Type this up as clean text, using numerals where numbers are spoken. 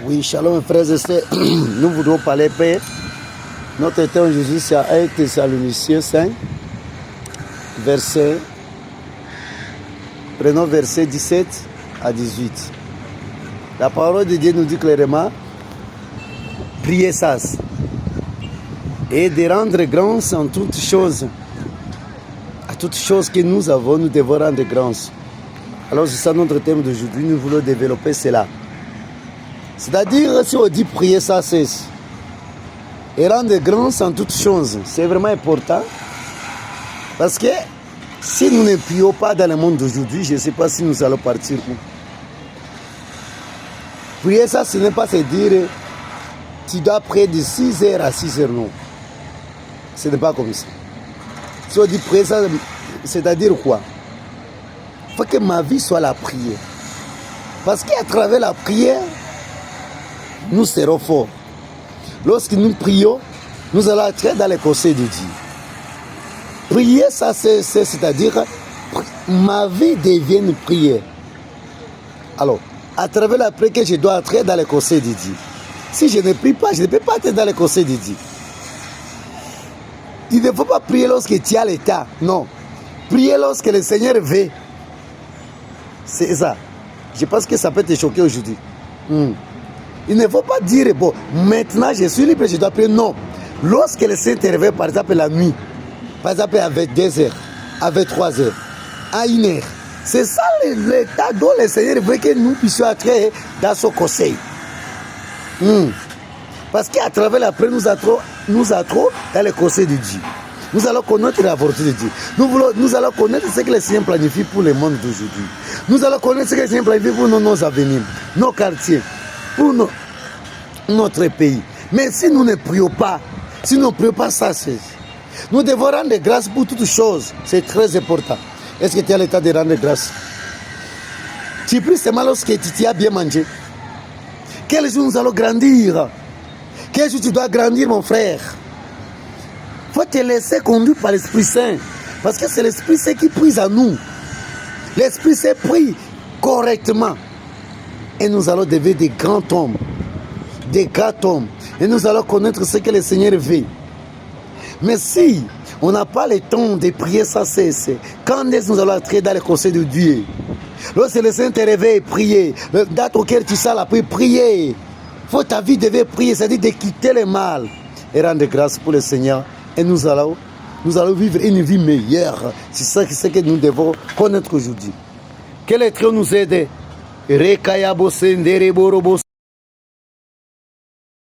Oui, shalom frères et sœurs, nous voudrons parler Père. Notre temps aujourd'hui c'est à 1 Thessaloniciens 5, prenons verset 17 à 18. La parole de Dieu nous dit clairement, priez ça et de rendre grâce en toutes choses. À toutes choses que nous avons, nous devons rendre grâce. Alors c'est ça notre thème d'aujourd'hui, nous voulons développer cela. C'est-à-dire, si on dit prier ça cesse et rendre grâce en toutes choses, c'est vraiment important. Parce que si nous ne prions pas dans le monde d'aujourd'hui, je ne sais pas si nous allons partir où. Prier ça, ce n'est pas se dire tu dois prier de 6h à 6h, non. Ce n'est pas comme ça. Si on dit prier ça, c'est-à-dire quoi? Il faut que ma vie soit la prière. Parce qu'à travers la prière, nous serons forts. Lorsque nous prions, nous allons entrer dans les conseils de Dieu. Prier, ça c'est-à-dire ma vie devient une prière. Alors, à travers la prière, je dois entrer dans les conseils de Dieu. Si je ne prie pas, je ne peux pas entrer dans les conseils de Dieu. Il ne faut pas prier lorsque tu as l'état. Non. Prier lorsque le Seigneur veut. C'est ça. Je pense que ça peut te choquer aujourd'hui. Il ne faut pas dire, bon, maintenant je suis libre, je dois prier. Non. Lorsque le Saint te réveille, par exemple, la nuit, par exemple, à 22h, à 23h, à 1h, c'est ça l'état dont le Seigneur veut que nous puissions entrer dans son conseil. Parce qu'à travers la prière, nous entrons dans le conseil de Dieu. Nous allons connaître la volonté de Dieu. Nous allons connaître ce que le Seigneur planifie pour le monde d'aujourd'hui. Nous allons connaître ce que le Seigneur planifie pour nos avenirs, nos quartiers, pour notre pays. Mais si nous ne prions pas, si nous ne prions pas ça, nous devons rendre grâce pour toutes choses. C'est très important. Est-ce que tu as l'état de rendre grâce? Tu pries seulement lorsque tu as bien mangé. Quel jour nous allons grandir? Quel jour tu dois grandir, mon frère? Il faut te laisser conduire par l'Esprit Saint. Parce que c'est l'Esprit Saint qui prie à nous. L'Esprit Saint prie correctement. Et nous allons devenir des grands hommes. Des grands hommes. Et nous allons connaître ce que le Seigneur veut. Mais si on n'a pas le temps de prier sans cesse, quand est-ce que nous allons entrer dans le conseil de Dieu? Lorsque le Seigneur te réveille, prier. Dans ton cœur, tu sens la prière, prier. Faut ta vie devait prier, c'est-à-dire de quitter le mal et rendre grâce pour le Seigneur. Et nous allons vivre une vie meilleure. C'est ça que nous devons connaître aujourd'hui. Que l'Éternel nous aide.